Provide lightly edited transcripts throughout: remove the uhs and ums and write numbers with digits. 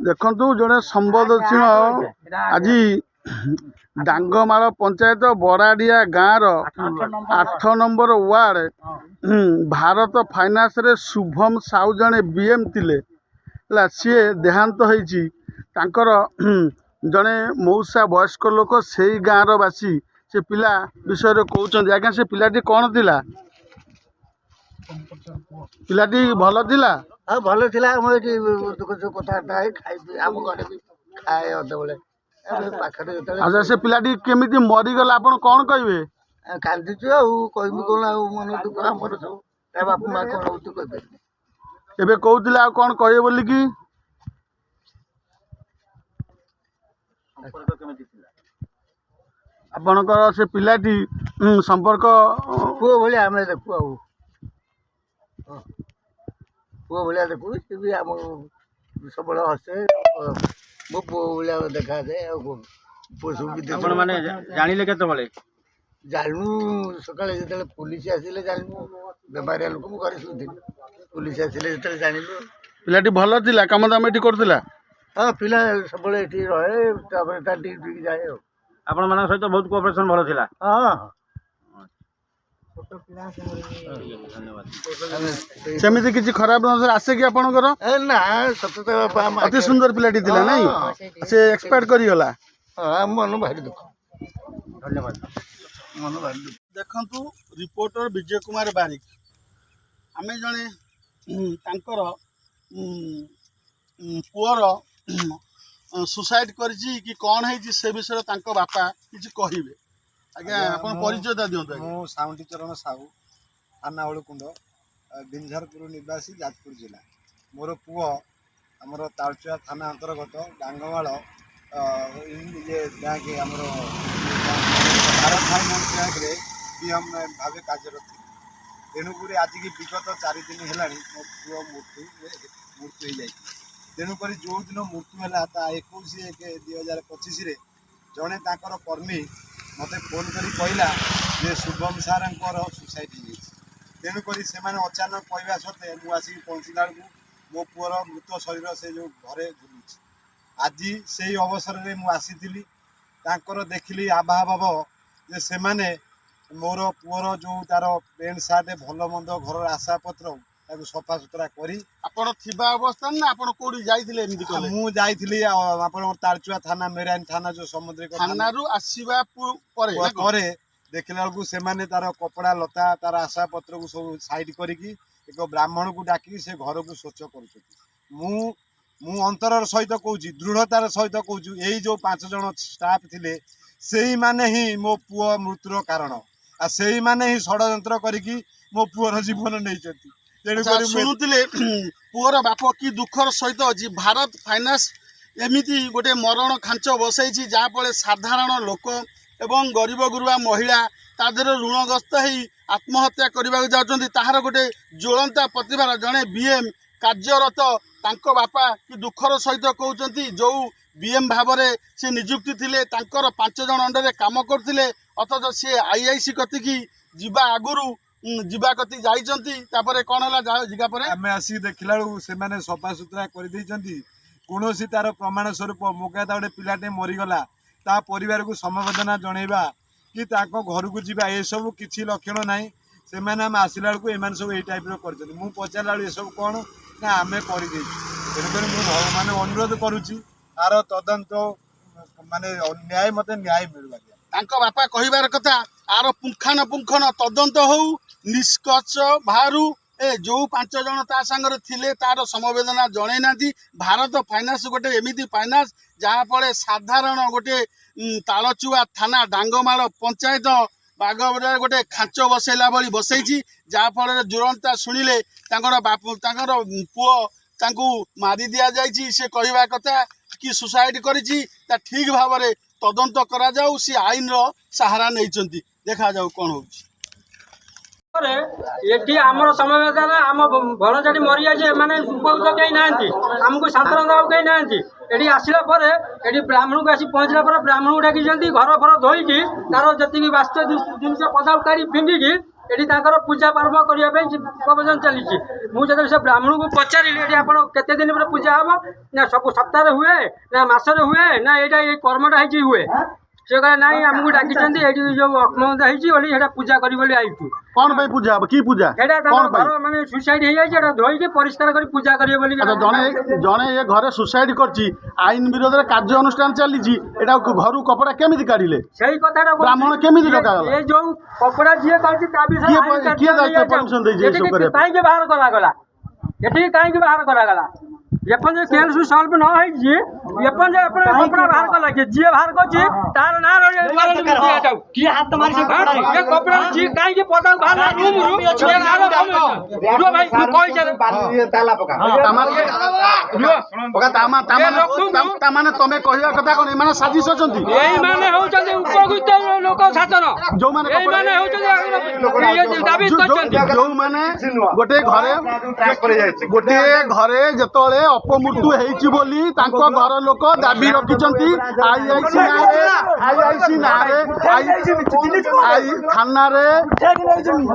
ଦେଖନ୍ତୁ ଜଣେ ସମ୍ବେଦନଶୀଳ ଆଜି ଡାଙ୍ଗମାଳ ପଞ୍ଚାୟତ ବରାଡ଼ିଆ ଗାଁର 8 ନମ୍ବର ୱାର୍ଡ ଭାରତ ଫାଇନାନ୍ସରେ ଶୁଭମ ସାହୁ ଜଣେ ବିଏମ୍ ଥିଲେ ହେଲା। ସିଏ ଦେହାନ୍ତ ହେଇଛି। ତାଙ୍କର ଜଣେ ମଉସା ବୟସ୍କ ଲୋକ ସେଇ ଗାଁର ବାସୀ ସେ ପିଲା ବିଷୟରେ କହୁଛନ୍ତି। ଆଜ୍ଞା, ସେ ପିଲାଟି କ'ଣ ଥିଲା? ପିଲାଟି ଭଲ ଥିଲା? ଆଉ ଭଲ ଥିଲା। ମୁଁ ଏଠି କଥାବାର୍ତ୍ତା ହେଇ ଖାଇ ପିଇ ଆମ ଘରେ ବି ଖାଏ ଅଧବେଳେ ପାଖରେ ଯେତେବେଳେ। ଆଚ୍ଛା, ସେ ପିଲାଟି କେମିତି ମରିଗଲା ଆପଣ କ'ଣ କହିବେ? କାନ୍ଦିଛୁ ଆଉ କହିବି କ'ଣ? ଆଉ ମନ ଦୁଃଖ ଆମର ସବୁ। ତା ବାପା ମା କ'ଣ ହଉଛି କହିପାରିବି। ଏବେ କହୁଥିଲେ ଆଉ କ'ଣ କହିବେ ବୋଲିକି? ଆପଣଙ୍କର ସେ ପିଲାଟି ସମ୍ପର୍କ ପୁଅ ଭଳିଆ ଆମେ ଦେଖୁ। ଆଉ ପୁଅ ଭଳିଆ ଦେଖୁ। ସେ ବି ଆମ ସବୁବେଳେ ହସେ। ମୋ ପୁଅ ଭଳିଆ ଦେଖାଯାଏ। ଆଉ ପୁଅ ସବୁ ବିଦେଶ ମାନେ ଜାଣିଲେ କେତେବେଳେ? ଜାଣିନୁ ସକାଳେ ଯେତେବେଳେ ପୋଲିସ ଆସିଲେ ଜାଣିନୁ। ବେମାରିଆ ଲୋକ ମୁଁ ଘରେ ଶୋଇଥିଲି। ପୋଲିସ ଆସିଲେ ଯେତେବେଳେ ଜାଣିଲୁ। ପିଲାଟି ଭଲ ଥିଲା, କାମ ଦାମ ଏଠି କରୁଥିଲା? ହଁ, ପିଲା ସବୁବେଳେ ଏଠି ରହେ। ତାପରେ ତା ଡ୍ୟୁଟିକି ଯାଏ। ଆଉ ଆପଣମାନଙ୍କ ସହିତ ବହୁତ କୋଅପରେସନ୍ ଭଲ ଥିଲା? ହଁ। ସେମିତି କିଛି ଖରାପ ନଜର ଆସେ କି ଆପଣଙ୍କର? ନା, ସତତା ବାପା ଅତି ସୁନ୍ଦର ପିଲାଟି ଥିଲା ନାଇଁ? ସେ ଏକ୍ସପାୟାର୍ଡ କରିଗଲା। ମନ ଭାରି ଦୁଃଖ। ଧନ୍ୟବାଦ। ମନ ଭାରି ଦୁଃଖ। ଦେଖନ୍ତୁ, ରିପୋର୍ଟର ବିଜୟ କୁମାର ବାରିକ। ଆମେ ଜଣେ ତାଙ୍କର ପୁଅର ସୁସାଇଡ୍ କରିଛି କି କ'ଣ ହେଇଛି ସେ ବିଷୟରେ ତାଙ୍କ ବାପା କିଛି କହିବେ। ଆଜ୍ଞା, ଆପଣ ପରିଚୟଟା ଦିଅନ୍ତୁ। ମୁଁ ସାଉଣ୍ଡି ଚରଣ ସାହୁ, ଥାନା ଅଳୁକୁଣ୍ଡ, ବିଞ୍ଝାରପୁର ନିବାସୀ, ଯାଜପୁର ଜିଲ୍ଲା। ମୋର ପୁଅ ଆମର ତାଳଚୁଆ ଥାନା ଅନ୍ତର୍ଗତ ଡାଙ୍ଗମାଳ ବ୍ୟାଙ୍କ ଆମର ଭାରତ ଫାଇନାନ୍ସ ବ୍ୟାଙ୍କରେ ବିଏମ୍ ଭାବେ କାର୍ଯ୍ୟରତ ଥିଲେ। ତେଣୁକରି ଆଜିକି ବିଗତ 4 ଦିନ ହେଲାଣି ମୋ ପୁଅ ମୃତ୍ୟୁ ହୋଇଯାଇଛି। ତେଣୁକରି ଯେଉଁଦିନ ମୃତ୍ୟୁ ହେଲା ତା 21/1/2025 ଜଣେ ତାଙ୍କର କର୍ମୀ ମୋତେ ଫୋନ୍ କରି କହିଲା ଯେ ଶୁଭମ ସାର୍ଙ୍କର ସୁସାଇଡ୍ ହେଇଯାଇଛି। ତେଣୁକରି ସେମାନେ ଅଚାନକ କହିବା ସତ୍ତ୍ୱେ ମୁଁ ଆସିକି ପହଞ୍ଚିଲା ବେଳକୁ ମୋ ପୁଅର ମୃତ ଶରୀର ସେ ଯେଉଁ ଘରେ ଝୁଲୁଛି। ଆଜି ସେଇ ଅବସରରେ ମୁଁ ଆସିଥିଲି। ତାଙ୍କର ଦେଖିଲି ଆଭାଭାବ ଯେ ସେମାନେ ମୋର ପୁଅର ଯେଉଁ ତା'ର ପ୍ୟାଣ୍ଟ ସାର୍ଟ ଭଲ ମନ୍ଦ ଘରର ଆଶାପତ୍ର ତାକୁ ସଫାସୁତୁରା କରି। ଆପଣ ଥିବା ଅବସ୍ଥାରେ ନା ଆପଣ କୋଉଠି ଯାଇଥିଲେ? ଏମିତି କଲେ? ମୁଁ ଯାଇଥିଲି ଆପଣଙ୍କର ତାଳଚୁଆ ଥାନା ମେରାଇନ ଥାନା ଯେଉଁ ସମୁଦ୍ରିକ ଥାନାରୁ ଆସିବା ପରେ ଦେଖିଲା ବେଳକୁ ସେମାନେ ତାର କପଡ଼ା ଲତା ତାର ଆଶାପତ୍ରକୁ ସବୁ ସାଇଡ୍ କରିକି ଏକ ବ୍ରାହ୍ମଣକୁ ଡାକିକି ସେ ଘରକୁ ସ୍ୱଚ୍ଛ କରୁଛନ୍ତି। ମୁଁ ଅନ୍ତରର ସହିତ କହୁଛି, ଦୃଢ଼ତାର ସହିତ କହୁଛି, ଏଇ ଯେଉଁ 5 ଜଣ ଷ୍ଟାଫ୍ ଥିଲେ ସେଇମାନେ ହିଁ ମୋ ପୁଅ ମୃତ୍ୟୁର କାରଣ। ଆଉ ସେଇମାନେ ହିଁ ଷଡ଼ଯନ୍ତ୍ର କରିକି ମୋ ପୁଅର ଜୀବନ ନେଇଛନ୍ତି। ତେଣୁକରି ଶୁଣୁଥିଲେ ପୁଅର ବାପ କି ଦୁଃଖର ସହିତ ଅଛି। ଭାରତ ଫାଇନାନ୍ସ ଏମିତି ଗୋଟେ ମରଣ ଖାଞ୍ଚ ବସେଇଛି ଯାହାଫଳରେ ସାଧାରଣ ଲୋକ ଏବଂ ଗରିବ ଗୁରୁବା ମହିଳା ତା ଦେହରେ ଋଣଗ୍ରସ୍ତ ହେଇ ଆତ୍ମହତ୍ୟା କରିବାକୁ ଯାଉଛନ୍ତି। ତାହାର ଗୋଟେ ଜ୍ୱଳନ୍ତା ପ୍ରତିଭାର ଜଣେ ବିଏମ୍ କାର୍ଯ୍ୟରତ ତାଙ୍କ ବାପା କି ଦୁଃଖର ସହିତ କହୁଛନ୍ତି ଯେଉଁ ବିଏମ୍ ଭାବରେ ସେ ନିଯୁକ୍ତି ଥିଲେ ତାଙ୍କର 5 ଜଣ ଅଣ୍ଡରରେ କାମ କରୁଥିଲେ, ଅଥଚ ସିଏ IIC କତିକି ଯିବା ଆଗରୁ କତି ଯାଇଛନ୍ତି। ତାପରେ କ'ଣ ହେଲା ଯିବା ପରେ ଆମେ ଆସିକି ଦେଖିଲା ବେଳକୁ ସେମାନେ ସଫାସୁତୁରା କରିଦେଇଛନ୍ତି। କୌଣସି ତାର ପ୍ରମାଣ ସ୍ୱରୂପ ମୁଗାଦା ଗୋଟେ ପିଲାଟେ ମରିଗଲା ତା ପରିବାରକୁ ସମବେଦନା ଜଣେଇବା କି ତାଙ୍କ ଘରକୁ ଯିବା ଏସବୁ କିଛି ଲକ୍ଷଣ ନାହିଁ। ସେମାନେ ଆମେ ଆସିଲା ବେଳକୁ ଏମାନେ ସବୁ ଏଇ ଟାଇପ୍ର କରିଛନ୍ତି। ମୁଁ ପଚାରିଲା ବେଳକୁ ଏସବୁ କ'ଣ ନା ଆମେ କରିଦେଇଛୁ। ତେଣୁକରି ମୁଁ ମାନେ ଅନୁରୋଧ କରୁଛି ତାର ତଦନ୍ତ ମାନେ ନ୍ୟାୟ ମୋତେ ନ୍ୟାୟ ମିଳିବ। ତାଙ୍କ ବାପା କହିବାର କଥା ଆର ପୁଙ୍ଖାନୁପୁଙ୍ଖନ ତଦନ୍ତ ହଉ, ନିଷ୍କର୍ଷ ବାହାରୁ। ଯେଉଁ 5 ଜଣ ତା ସାଙ୍ଗରେ ଥିଲେ ତାର ସମବେଦନା ଜଣେଇ ନାହାନ୍ତି। ଭାରତ ଫାଇନାନ୍ସ ଗୋଟେ ଏମିତି ଫାଇନାନ୍ସ ଯାହାଫଳରେ ସାଧାରଣ ଗୋଟେ ତାଳଚୁଆ ଥାନା ଡାଙ୍ଗମାଳ ପଞ୍ଚାୟତ ବାଗବରରେ ଗୋଟେ ଖାଞ୍ଚ ବସେଇଲା ଭଳି ବସେଇଛି। ଯାହାଫଳରେ ଜ୍ୱଳନ୍ତା ଶୁଣିଲେ ତାଙ୍କର ପୁଅ ତାଙ୍କୁ ମାରି ଦିଆଯାଇଛି। ସେ କହିବା କଥା କି ସୁସାଇଡ୍ କରିଛି ତା ଠିକ୍ ଭାବରେ ତଦନ୍ତ କରାଯାଉ। ସେ ଆଇନର ସାହାରା ନେଇଛନ୍ତି। ଦେଖାଯାଉ କ'ଣ ହେଉଛି। ଏଠି ଆମର ସମବେଦନା ଆମ ଭଣଜାଟି ମରିଯାଇଛି। ଏମାନେ ଉପଭୁକ୍ତ କେହି ନାହାନ୍ତି, ଆମକୁ ସାନ୍ତ୍ୱନା ଦେବାକୁ କେହି ନାହାନ୍ତି। ଏଠି ଆସିଲା ପରେ ଏଠି ବ୍ରାହ୍ମଣକୁ ଆସି ପହଞ୍ଚିଲା ପରେ ବ୍ରାହ୍ମଣକୁ ଡାକିଛନ୍ତି। ଘର ଫର ଧୋଇକି ତାର ଯେତିକି ବାସ୍ତୁ ଜିନିଷ ପଦାକୁ କାଢ଼ି ଫିଙ୍ଗିକି ଏଠି ତାଙ୍କର ପୂଜା ପର୍ବ କରିବା ପାଇଁ ପ୍ରବଚନ ଚାଲିଛି। ମୁଁ ଯେତେବେଳେ ସେ ବ୍ରାହ୍ମଣଙ୍କୁ ପଚାରିଲି ଏଠି ଆପଣ କେତେ ଦିନ ପରେ ପୂଜା ହବ, ନା ସବୁ ସପ୍ତାହରେ ହୁଏ ନା ମାସରେ ହୁଏ ନା ଏଇଟା ଏଇ କର୍ମଟା ହେଇଛି ହୁଏ। ସେ କହିଲେ ନାଇଁ ଆମକୁ ଡାକିଛନ୍ତି ଏଠି ଯୋଉ ଅକ୍ମବନ୍ଧ ହେଇଛି ବୋଲି ସେଟା ପୂଜା କରି ବୋଲି ଆଇଛୁ। କଣ ପାଇଁ ପୂଜା ହବ? କି ପୂଜା? ଏଇଟା ତାଙ୍କର ଘର ମାନେ ସୁସାଇଡ୍ ହେଇଯାଇଛି, ଏଟା ଧୋଇକି ପରିଷ୍କାର କରି ପୂଜା କରିବେ ବୋଲି। ଜଣେ ଏ ଘରେ ସୁସାଇଡ୍ କରିଛି, ଆଇନ ବିରୋଧରେ କାର୍ଯ୍ୟ ଅନୁଷ୍ଠାନ ଚାଲିଛି, ଏଟା ଘରୁ କପଡ଼ା କେମିତି କାଢିଲେ? ସେଇ କଥାଟା ବ୍ରାହ୍ମଣ କେମିତି ଡକାଗଲା? ଏ ଯୋଉ କପଡ଼ା ଯିଏ କରିଛି ତା ବିଷୟରେ କିଏ ଦାୟିତ୍ୱ ପରମିଶନ ଦେଇଛି ଏସବୁ କରିବା ପାଇଁ? କାହିଁକି ବାହାର କରାଗଲା? ଏଠିକି କାହିଁକି ବାହାର କରାଗଲା? ଏପର୍ଯ୍ୟନ୍ତ କେସ୍ ସଲ୍ଭ ନ ହେଇଛି, ଏପର୍ଯ୍ୟନ୍ତ ଆପଣ କପଡ଼ା ବାହାର କଲା କି ଯିଏ ବାହାର କରିଛି ତାର ନାଁ ଦିଆଯାଉ। କିଏ ହାତ ମାରି ସେ କପଡ଼ା ଯିଏ କାହିଁକି ପଦାକୁ ବାହାରିଲା ରୁମରୁ ଭାଇ ମୁଁ କହିଛି ତାମାନେ ତମେ କହିବା କଥା କଣ ଏମାନେ ସାଜିଶ ଅଛନ୍ତି? ଏଇମାନେ ହଉଛନ୍ତି ଉପକୃତ ଲୋକ ଶାସନ, ଯୋଉମାନେ ଏଇମାନେ ହଉଛନ୍ତି ଦାବି କରିଛନ୍ତି। ଯୋଉମାନେ ଗୋଟିଏ ଘରେ ଯେତେବେଳେ ଅପମୃତ୍ୟୁ ହେଇଛି ବୋଲି ତାଙ୍କ ଘର ଲୋକ ଦାବି ରଖିଛନ୍ତି ଆଇଆଇସି ନାଁରେ ଥାନାରେ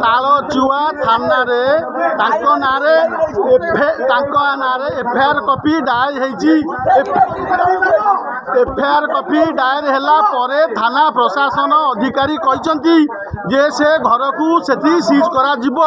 ତାଳଚୁଆ ଥାନାରେ ତାଙ୍କ ନାଁରେ ଏଫଆଇଆର କପି ଦାୟର ହେଇଛି। ଏଫଆଇଆର କପି ଦାୟର ହେଲା ପରେ ଥାନା ପ୍ରଶାସନ ଅଧିକାରୀ କହିଛନ୍ତି ଯେ ସେ ଘରକୁ ସେଠି ସିଜ୍ କରାଯିବ।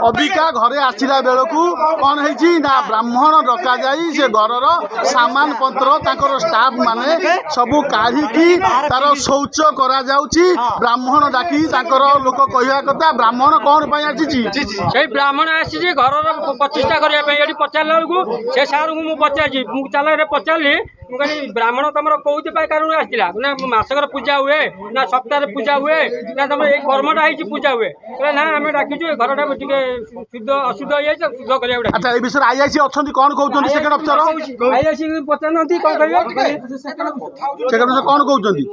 ଅବିକା ଘରେ ଆସିଲା ବେଳକୁ କ'ଣ ହେଇଛି ନା ବ୍ରାହ୍ମଣ ଡକାଯାଇ ସେ ଘରର ସାମାନ ପତ୍ର ତାଙ୍କର ଷ୍ଟାଫ୍ ମାନେ ସବୁ କାଢ଼ିକି ତାର ଶୌଚ କରାଯାଉଛି। ବ୍ରାହ୍ମଣ ଡାକି ତାଙ୍କର ଲୋକ କହିବା କଥା ବ୍ରାହ୍ମଣ କ'ଣ ପାଇଁ ଆସିଛି? ସେଇ ବ୍ରାହ୍ମଣ ଆସିଛି ଘରର ପ୍ରତିଷ୍ଠା କରିବା ପାଇଁ। ଏଠି ପଚାରିଲା ବେଳକୁ ସେ ସାର୍ଙ୍କୁ ମୁଁ ପଚାରିଛି, ମୁଁ ଚାଲରେ ପଚାରିଲି, ମୁଁ କହିଲି ବ୍ରାହ୍ମଣ ତମର କୋଉଥିପାଇଁ କାରଣ ଆସିଥିଲା? ନା ମାସକର ପୂଜା ହୁଏ ନା ସପ୍ତାହରେ ପୂଜା ହୁଏ ନା ତମର ଏଇ କର୍ମଟା ହେଇଛି ପୂଜା ହୁଏ? କହିଲେ ନା ଆମେ ଡାକିଛୁ ଏ ଘରଟା ଟିକେ ଅଶୁଦ୍ଧ ହେଇଯାଇଛି, ଶୁଦ୍ଧ କରିବାକୁ ଡାକିଛୁ। ଆଚ୍ଛା, ଏ ବିଷୟରେ ଆଇଆଇସି ଅଛନ୍ତି, କ'ଣ କହୁଛନ୍ତି ସେକେଣ୍ଡ ଅଫିସର? ଆଇଆଇସି ପଚାରୁନାହାନ୍ତି କ'ଣ କହିବେ? ସେକେଣ୍ଡ ଅଫିସର କ'ଣ କହୁଛନ୍ତି?